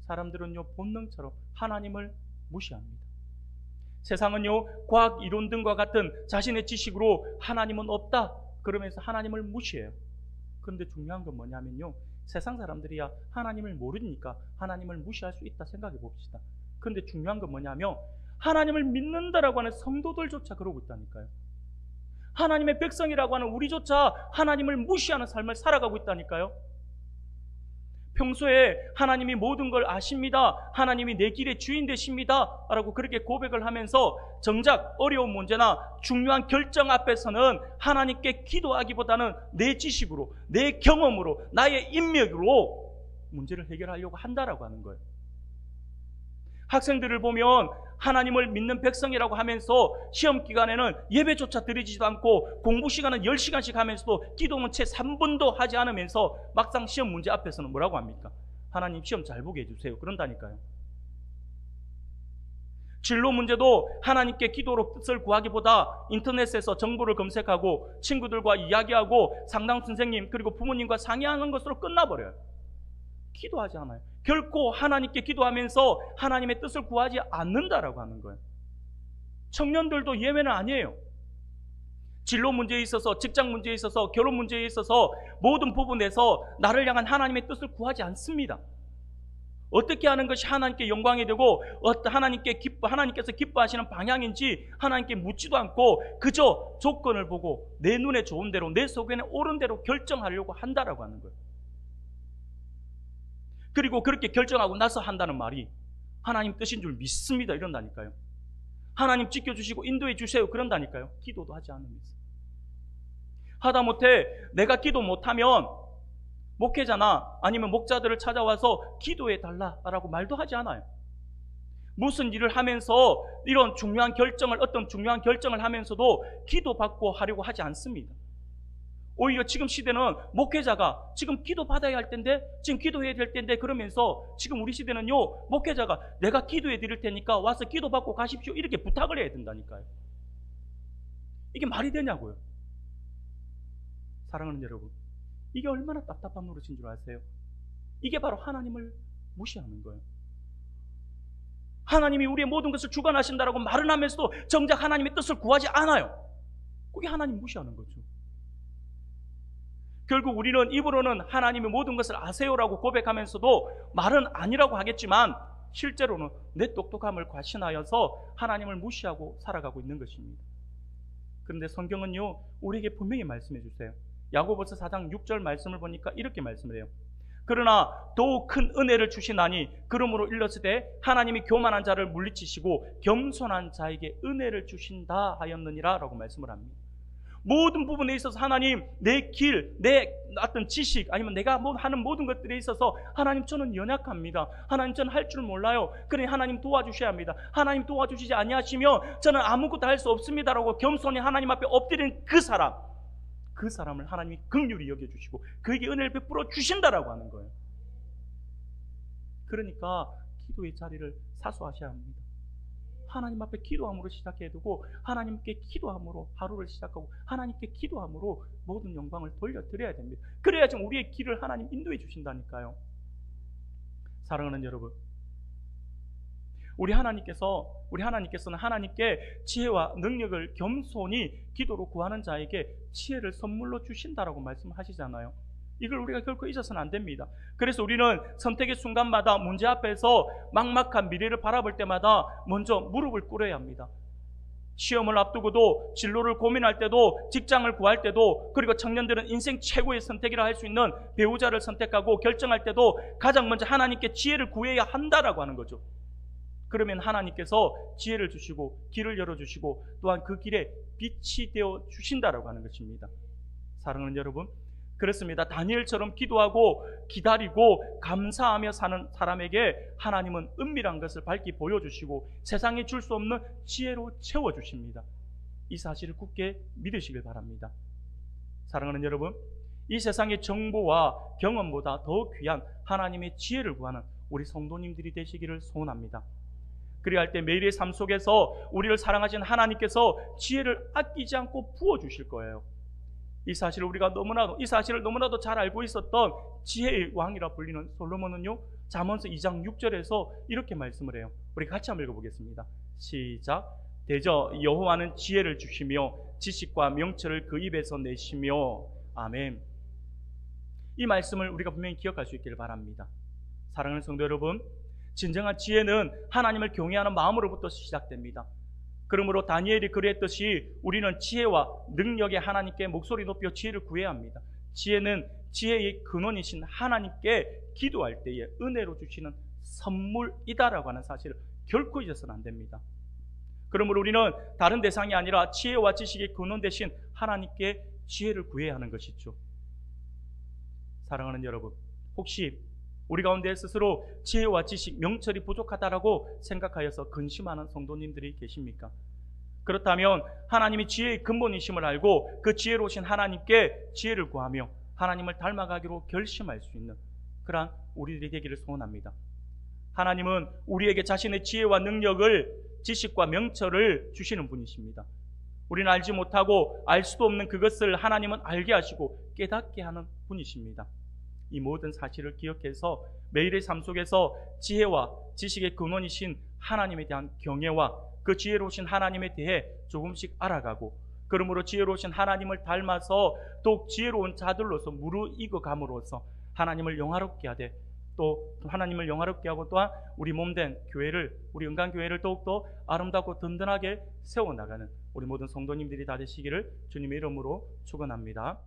S1: 사람들은요, 본능처럼 하나님을 무시합니다. 세상은요, 과학 이론 등과 같은 자신의 지식으로 하나님은 없다 그러면서 하나님을 무시해요. 그런데 중요한 건 뭐냐면요, 세상 사람들이야 하나님을 모르니까 하나님을 무시할 수 있다 생각해 봅시다. 그런데 중요한 건 뭐냐면 하나님을 믿는다라고 하는 성도들조차 그러고 있다니까요. 하나님의 백성이라고 하는 우리조차 하나님을 무시하는 삶을 살아가고 있다니까요. 평소에 하나님이 모든 걸 아십니다. 하나님이 내 길의 주인 되십니다. 라고 그렇게 고백을 하면서 정작 어려운 문제나 중요한 결정 앞에서는 하나님께 기도하기보다는 내 지식으로, 내 경험으로, 나의 인맥으로 문제를 해결하려고 한다라고 하는 거예요. 학생들을 보면 하나님을 믿는 백성이라고 하면서 시험 기간에는 예배조차 드리지도 않고 공부 시간은 10시간씩 하면서도 기도는 채 3분도 하지 않으면서 막상 시험 문제 앞에서는 뭐라고 합니까? 하나님 시험 잘 보게 해주세요. 그런다니까요. 진로 문제도 하나님께 기도로 뜻을 구하기보다 인터넷에서 정보를 검색하고 친구들과 이야기하고 상담 선생님 그리고 부모님과 상의하는 것으로 끝나버려요. 기도하지 않아요. 결코 하나님께 기도하면서 하나님의 뜻을 구하지 않는다라고 하는 거예요. 청년들도 예외는 아니에요. 진로 문제에 있어서, 직장 문제에 있어서, 결혼 문제에 있어서 모든 부분에서 나를 향한 하나님의 뜻을 구하지 않습니다. 어떻게 하는 것이 하나님께 영광이 되고 하나님께서 기뻐하시는 방향인지 하나님께 묻지도 않고 그저 조건을 보고 내 눈에 좋은 대로, 내 속에는 옳은 대로 결정하려고 한다라고 하는 거예요. 그리고 그렇게 결정하고 나서 한다는 말이 하나님 뜻인 줄 믿습니다 이런다니까요. 하나님 지켜주시고 인도해 주세요 그런다니까요. 기도도 하지 않으면서. 하다못해 내가 기도 못하면 목회자나 아니면 목자들을 찾아와서 기도해 달라라고 말도 하지 않아요. 무슨 일을 하면서 이런 어떤 중요한 결정을 하면서도 기도받고 하려고 하지 않습니다. 오히려 지금 시대는 목회자가 지금 기도 받아야 할 텐데, 지금 기도해야 될 텐데 그러면서 지금 우리 시대는요, 목회자가 내가 기도해 드릴 테니까 와서 기도 받고 가십시오 이렇게 부탁을 해야 된다니까요. 이게 말이 되냐고요. 사랑하는 여러분, 이게 얼마나 답답한 노릇인 줄 아세요? 이게 바로 하나님을 무시하는 거예요. 하나님이 우리의 모든 것을 주관하신다라고 말은 하면서도 정작 하나님의 뜻을 구하지 않아요. 그게 하나님 무시하는 거죠. 결국 우리는 입으로는 하나님의 모든 것을 아세요라고 고백하면서도 말은 아니라고 하겠지만 실제로는 내 똑똑함을 과신하여서 하나님을 무시하고 살아가고 있는 것입니다. 그런데 성경은요, 우리에게 분명히 말씀해 주세요. 야고보서 4장 6절 말씀을 보니까 이렇게 말씀을 해요. 그러나 더욱 큰 은혜를 주시나니 그러므로 일렀으되 하나님이 교만한 자를 물리치시고 겸손한 자에게 은혜를 주신다 하였느니라 라고 말씀을 합니다. 모든 부분에 있어서 하나님, 내 길, 내 어떤 지식 아니면 내가 하는 모든 것들에 있어서 하나님 저는 연약합니다. 하나님 저는 할 줄 몰라요. 그러니 하나님 도와주셔야 합니다. 하나님 도와주시지 아니하시면 저는 아무것도 할 수 없습니다라고 겸손히 하나님 앞에 엎드린 그 사람을 하나님이 긍휼히 여겨주시고 그에게 은혜를 베풀어 주신다라고 하는 거예요. 그러니까 기도의 자리를 사수하셔야 합니다. 하나님 앞에 기도함으로 시작해야 되고 하나님께 기도함으로 하루를 시작하고 하나님께 기도함으로 모든 영광을 돌려드려야 됩니다. 그래야 좀 우리의 길을 하나님 인도해 주신다니까요. 사랑하는 여러분, 우리 하나님께서는 하나님께 지혜와 능력을 겸손히 기도로 구하는 자에게 지혜를 선물로 주신다라고 말씀하시잖아요. 이걸 우리가 결코 잊어서는 안 됩니다. 그래서 우리는 선택의 순간마다 문제 앞에서 막막한 미래를 바라볼 때마다 먼저 무릎을 꿇어야 합니다. 시험을 앞두고도, 진로를 고민할 때도, 직장을 구할 때도, 그리고 청년들은 인생 최고의 선택이라 할 수 있는 배우자를 선택하고 결정할 때도 가장 먼저 하나님께 지혜를 구해야 한다라고 하는 거죠. 그러면 하나님께서 지혜를 주시고 길을 열어주시고 또한 그 길에 빛이 되어 주신다라고 하는 것입니다. 사랑하는 여러분, 그렇습니다. 다니엘처럼 기도하고 기다리고 감사하며 사는 사람에게 하나님은 은밀한 것을 밝히 보여주시고 세상에 줄 수 없는 지혜로 채워주십니다. 이 사실을 굳게 믿으시길 바랍니다. 사랑하는 여러분, 이 세상의 정보와 경험보다 더 귀한 하나님의 지혜를 구하는 우리 성도님들이 되시기를 소원합니다. 그리할 때 매일의 삶 속에서 우리를 사랑하신 하나님께서 지혜를 아끼지 않고 부어주실 거예요. 이 사실을 너무나도 잘 알고 있었던 지혜의 왕이라 불리는 솔로몬은요, 잠언서 2장 6절에서 이렇게 말씀을 해요. 우리 같이 한번 읽어보겠습니다. 시작. 대저 여호와는 지혜를 주시며 지식과 명철을 그 입에서 내시며. 아멘. 이 말씀을 우리가 분명히 기억할 수 있기를 바랍니다. 사랑하는 성도 여러분, 진정한 지혜는 하나님을 경외하는 마음으로부터 시작됩니다. 그러므로 다니엘이 그랬듯이 우리는 지혜와 능력의 하나님께 목소리 높여 지혜를 구해야 합니다. 지혜는 지혜의 근원이신 하나님께 기도할 때에 은혜로 주시는 선물이다라고 하는 사실을 결코 잊어서는 안 됩니다. 그러므로 우리는 다른 대상이 아니라 지혜와 지식의 근원 되신 하나님께 지혜를 구해야 하는 것이죠. 사랑하는 여러분, 혹시 우리 가운데 스스로 지혜와 지식, 명철이 부족하다라고 생각하여서 근심하는 성도님들이 계십니까? 그렇다면 하나님이 지혜의 근본이심을 알고 그 지혜로우신 하나님께 지혜를 구하며 하나님을 닮아가기로 결심할 수 있는 그러한 우리들이 되기를 소원합니다. 하나님은 우리에게 자신의 지혜와 능력을, 지식과 명철을 주시는 분이십니다. 우리는 알지 못하고 알 수도 없는 그것을 하나님은 알게 하시고 깨닫게 하는 분이십니다. 이 모든 사실을 기억해서 매일의 삶 속에서 지혜와 지식의 근원이신 하나님에 대한 경외와 그 지혜로우신 하나님에 대해 조금씩 알아가고, 그러므로 지혜로우신 하나님을 닮아서 더욱 지혜로운 자들로서 무르익어 감으로써 하나님을 영화롭게 하되, 또 하나님을 영화롭게 하고 또한 우리 몸된 교회를, 우리 은강교회를 더욱더 아름답고 든든하게 세워나가는 우리 모든 성도님들이 다 되시기를 주님의 이름으로 축원합니다.